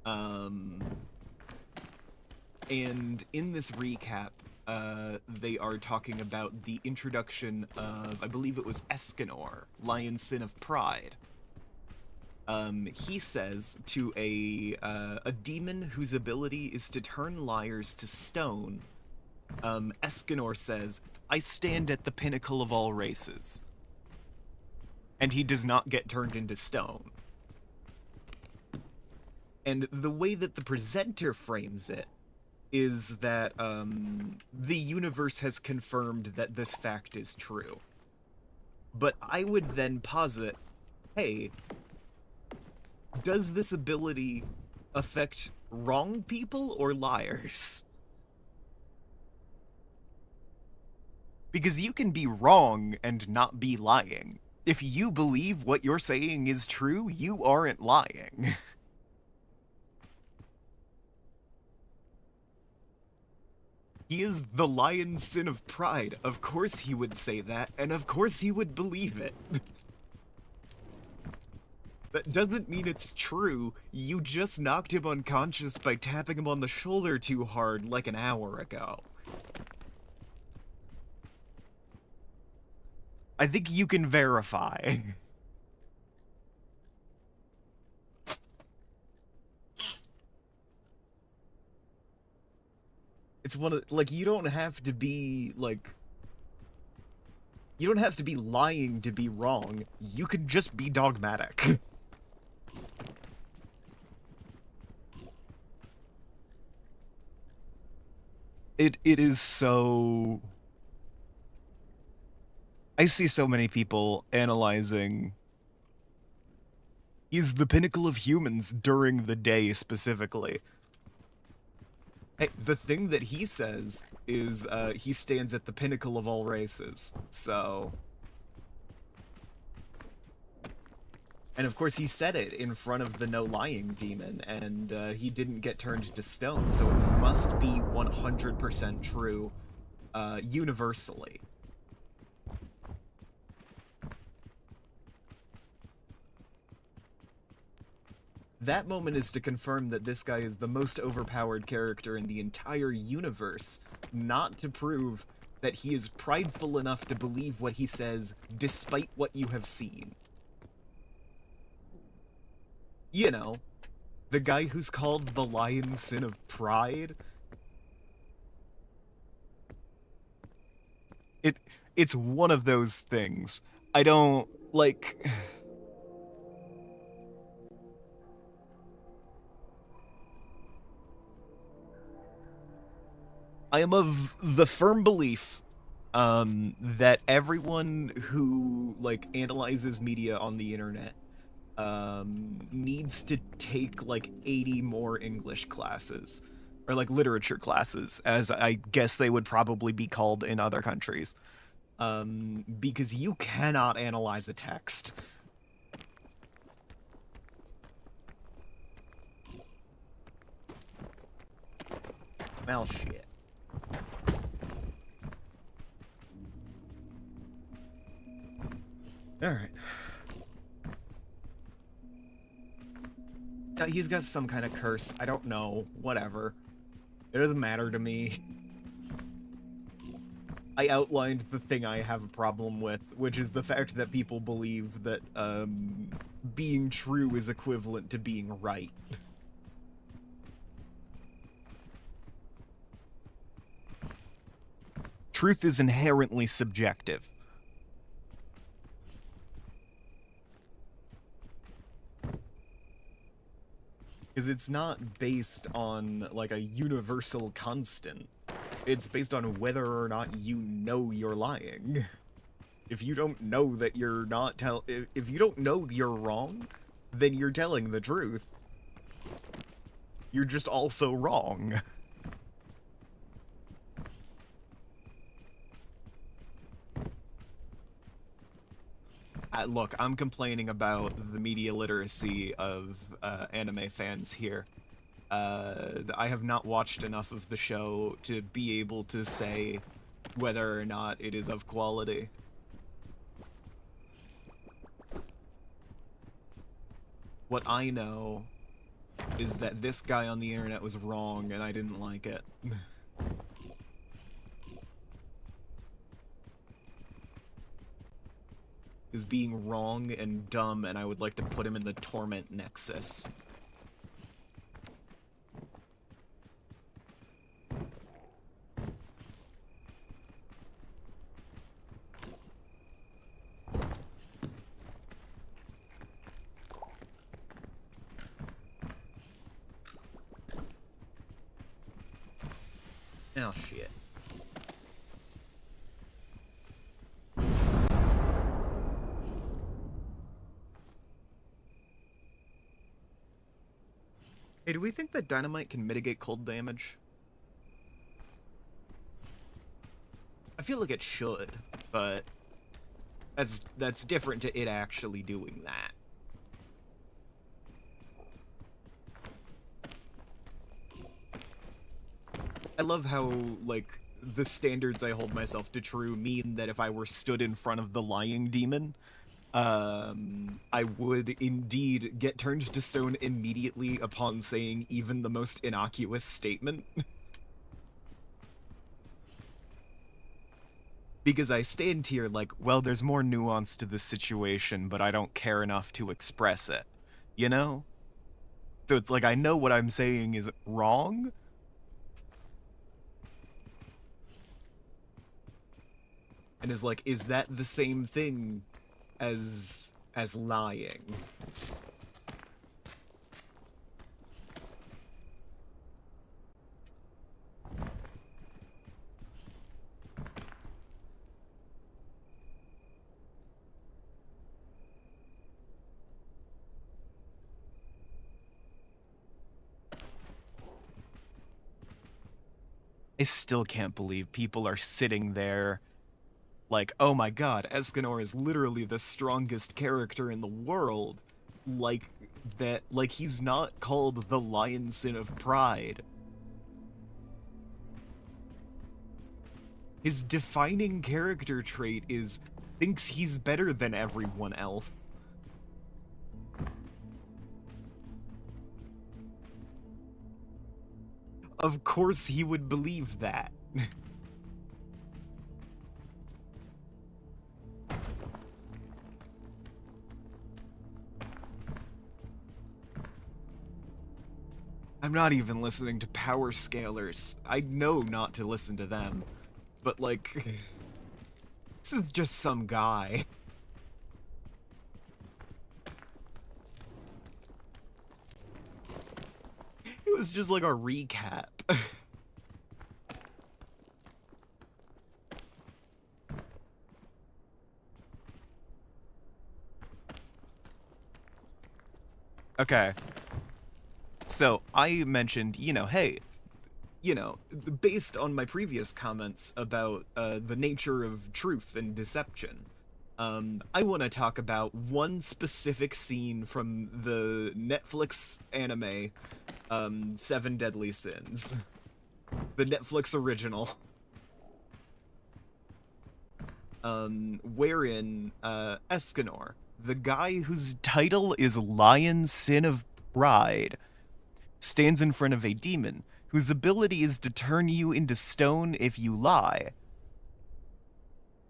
Speaker 1: Um, and in this recap, they are talking about the introduction of, I believe it was Escanor, Lion Sin of Pride. He says to a demon whose ability is to turn liars to stone. Escanor says, "I stand at the pinnacle of all races," and he does not get turned into stone. And the way that the presenter frames it is that the universe has confirmed that this fact is true. But I would then posit, hey, does this ability affect wrong people or liars? Because you can be wrong and not be lying. If you believe what you're saying is true, you aren't lying. He is the Lion Sin of Pride. Of course he would say that, and of course he would believe it. That doesn't mean it's true. You just knocked him unconscious by tapping him on the shoulder too hard like an hour ago. I think you can verify. It's one of, like, you don't have to be, like, you don't have to be lying to be wrong. You can just be dogmatic. It is so... I see so many people analyzing... He's the pinnacle of humans during the day, specifically. Hey, the thing that he says is, he stands at the pinnacle of all races, so... And of course he said it in front of the no-lying demon, and he didn't get turned to stone, so it must be 100% true, universally. That moment is to confirm that this guy is the most overpowered character in the entire universe, not to prove that he is prideful enough to believe what he says despite what you have seen. You know, the guy who's called the Lion Sin of Pride. It's one of those things. I don't, like... I am of the firm belief that everyone who, like, analyzes media on the internet needs to take, like, 80 more English classes. Or, like, literature classes, as I guess they would probably be called in other countries. Because you cannot analyze a text. Well, shit. Alright. He's got some kind of curse. I don't know. Whatever. It doesn't matter to me. I outlined the thing I have a problem with, which is the fact that people believe that, being true is equivalent to being right. Truth is inherently subjective. Because it's not based on, like, a universal constant. It's based on whether or not you know you're lying. If you don't know that you're not if you don't know you're wrong, then you're telling the truth. You're just also wrong. Look, I'm complaining about the media literacy of anime fans here. I have not watched enough of the show to be able to say whether or not it is of quality. What I know is that this guy on the internet was wrong and I didn't like it. Is being wrong and dumb, and I would like to put him in the torment nexus. Oh, shit. Hey, do we think that dynamite can mitigate cold damage? I feel like it should, but that's different to it actually doing that. I love how, like, the standards I hold myself to true mean that if I were stood in front of the lying demon, I would indeed get turned to stone immediately upon saying even the most innocuous statement. Because I stand here like, well, there's more nuance to this situation, but I don't care enough to express it. You know? So it's like, I know what I'm saying is wrong. And is like, is that the same thing as lying? I still can't believe people are sitting there like, oh my god, Escanor is literally the strongest character in the world. Like that, like he's not called the Lion Sin of Pride. His defining character trait is thinks he's better than everyone else. Of course he would believe that. I'm not even listening to power scalers. I know not to listen to them. But like, this is just some guy. It was just like a recap. Okay. So I mentioned, hey, based on my previous comments about the nature of truth and deception, I want to talk about one specific scene from the Netflix anime, Seven Deadly Sins. The Netflix original. Wherein, Escanor, the guy whose title is Lion Sin of Pride, stands in front of a demon whose ability is to turn you into stone if you lie,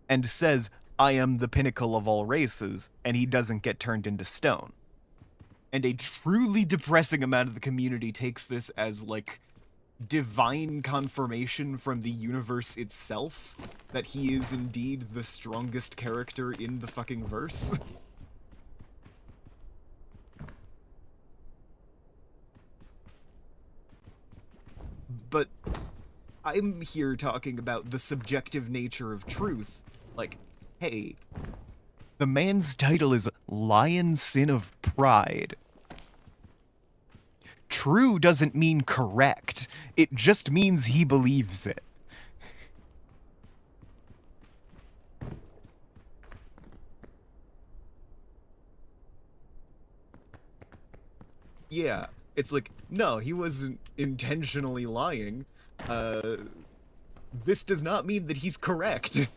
Speaker 1: and says, I am the pinnacle of all races, and he doesn't get turned into stone. And a truly depressing amount of the community takes this as, like, divine confirmation from the universe itself that he is indeed the strongest character in the fucking verse. But I'm here talking about the subjective nature of truth. Like, hey, the man's title is Lion Sin of Pride. True doesn't mean correct. It just means he believes it. Yeah, It's like, no, he wasn't intentionally lying. This does not mean that he's correct. You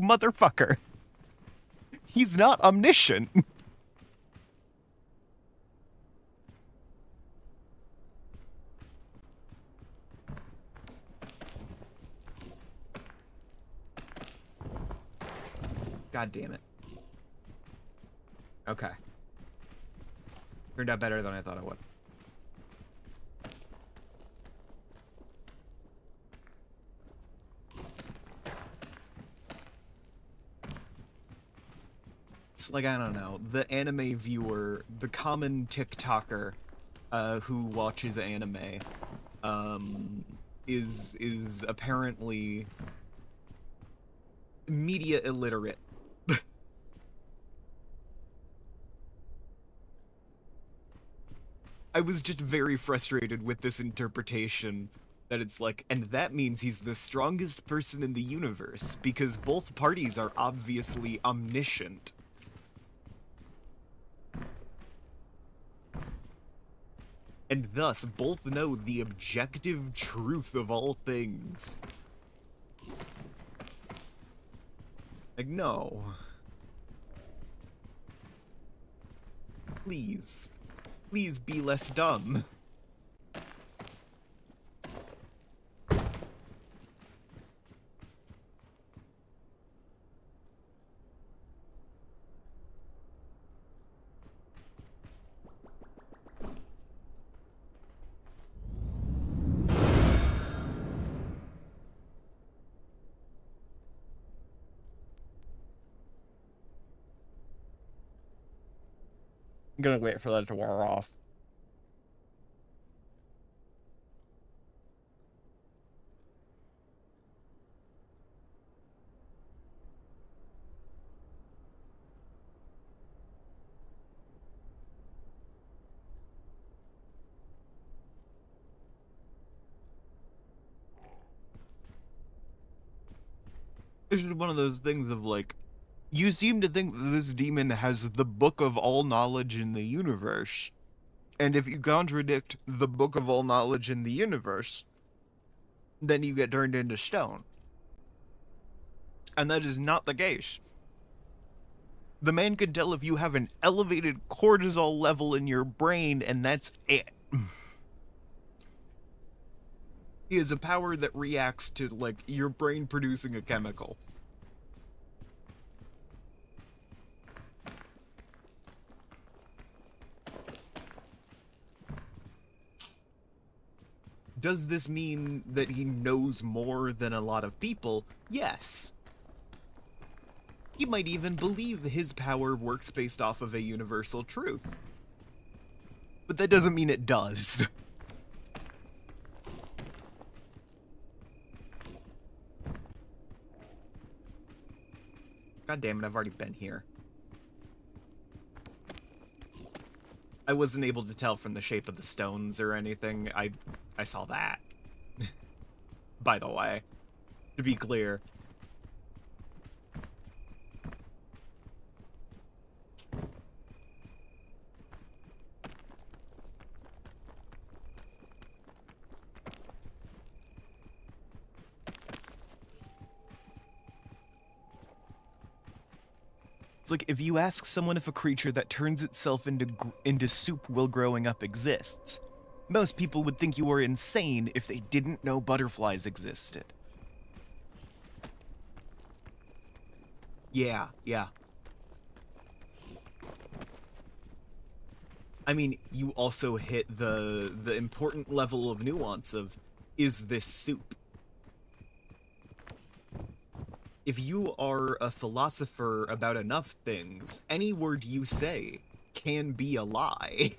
Speaker 1: motherfucker. He's not omniscient. God damn it. Okay. Turned out better than I thought it would. It's like, I don't know, the anime viewer, the common TikToker who watches anime is apparently media illiterate. I was just very frustrated with this interpretation that it's like, and that means he's the strongest person in the universe because both parties are obviously omniscient. And thus both know the objective truth of all things. Like, no. Please. Please be less dumb. I'm gonna wait for that to wear off. It's just one of those things of like, you seem to think that this demon has the book of all knowledge in the universe. And if you contradict the book of all knowledge in the universe, then you get turned into stone. And that is not the case. The man can tell if you have an elevated cortisol level in your brain, and that's it. He has a power that reacts to, like, your brain producing a chemical. Does this mean that he knows more than a lot of people? Yes. He might even believe his power works based off of a universal truth. But that doesn't mean it does. God damn it, I've already been here. I wasn't able to tell from the shape of the stones or anything. I saw that. By the way, to be clear. It's like, if you ask someone if a creature that turns itself into soup while growing up exists, most people would think you were insane if they didn't know butterflies existed. Yeah. I mean, you also hit the important level of nuance of, is this soup? If you are a philosopher about enough things, any word you say can be a lie.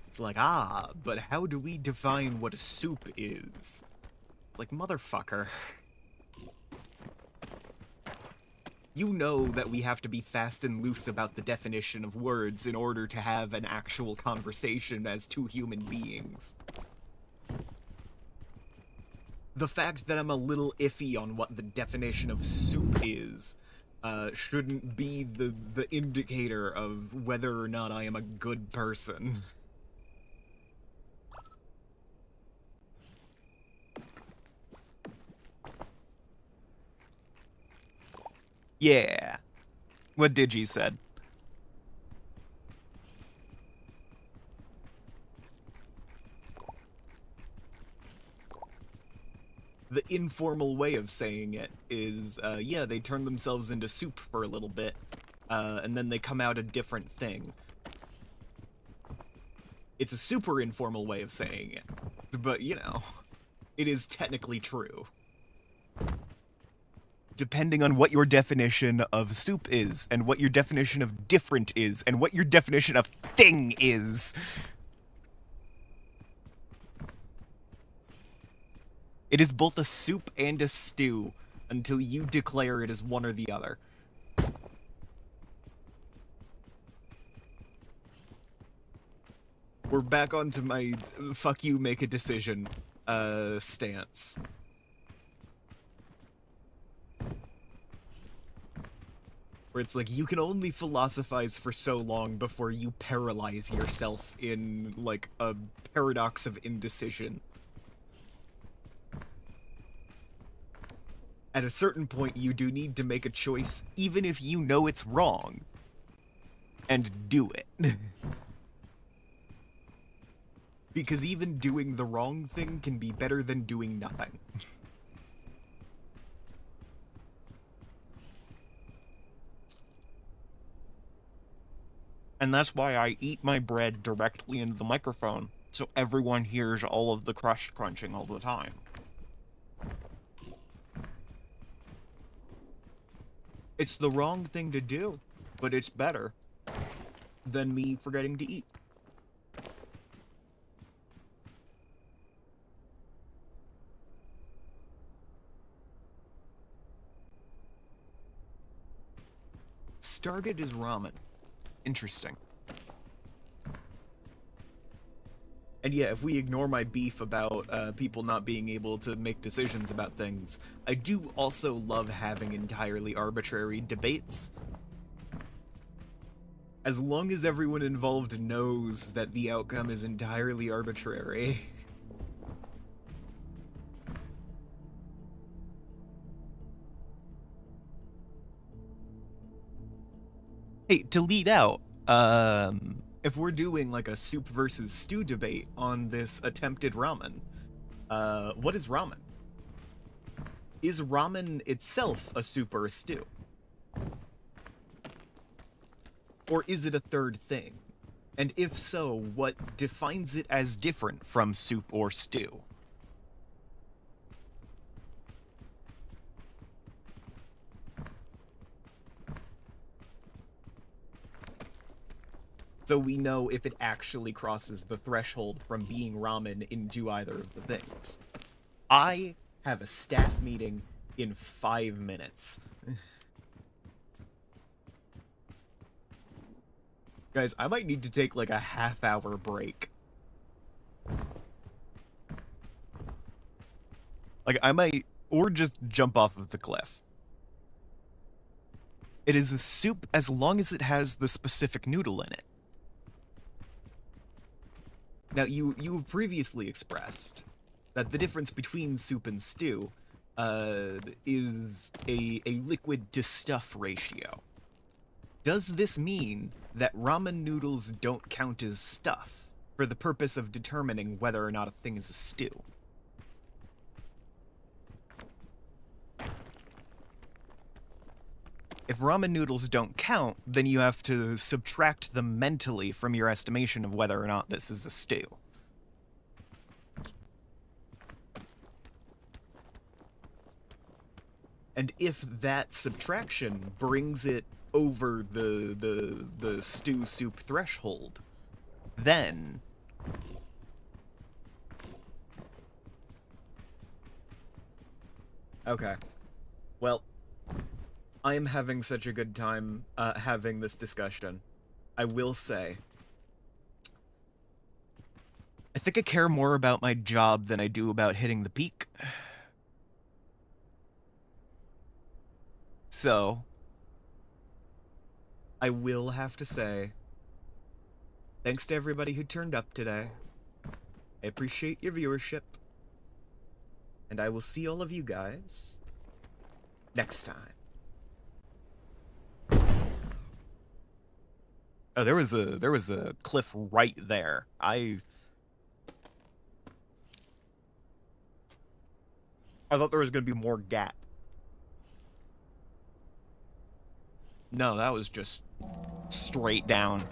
Speaker 1: It's like, but how do we define what a soup is? It's like, motherfucker. You know that we have to be fast and loose about the definition of words in order to have an actual conversation as two human beings. The fact that I'm a little iffy on what the definition of soup is shouldn't be the indicator of whether or not I am a good person. Yeah. What Digi said. The informal way of saying it is, yeah, they turn themselves into soup for a little bit, and then they come out a different thing. It's a super informal way of saying it, but, you know, it is technically true. Depending on what your definition of soup is, and what your definition of different is, and what your definition of thing is. It is both a soup and a stew until you declare it as one or the other. We're back onto my fuck you, make a decision stance. Where it's like, you can only philosophize for so long before you paralyze yourself in, like, a paradox of indecision. At a certain point, you do need to make a choice, even if you know it's wrong. And do it. Because even doing the wrong thing can be better than doing nothing. And that's why I eat my bread directly into the microphone, so everyone hears all of the crust crunching all the time. It's the wrong thing to do, but it's better than me forgetting to eat. Started as ramen. Interesting. And yeah, if we ignore my beef about people not being able to make decisions about things, I do also love having entirely arbitrary debates. As long as everyone involved knows that the outcome is entirely arbitrary. Hey, to lead out, if we're doing like a soup versus stew debate on this attempted ramen, what is ramen? Is ramen itself a soup or a stew? Or is it a third thing? And if so, what defines it as different from soup or stew? So we know if it actually crosses the threshold from being ramen into either of the things. I have a staff meeting in 5 minutes. Guys, I might need to take like a half-hour break. Like, I might, or just jump off of the cliff. It is a soup as long as it has the specific noodle in it. Now, you have previously expressed that the difference between soup and stew is a liquid to stuff ratio. Does this mean that ramen noodles don't count as stuff for the purpose of determining whether or not a thing is a stew? If ramen noodles don't count, then you have to subtract them mentally from your estimation of whether or not this is a stew. And if that subtraction brings it over the stew soup threshold, then okay. Well, I am having such a good time having this discussion. I will say, I think I care more about my job than I do about hitting the peak. So, I will have to say, thanks to everybody who turned up today. I appreciate your viewership. And I will see all of you guys next time. Oh, there was a cliff right there. I thought there was gonna be more gap. No, that was just straight down.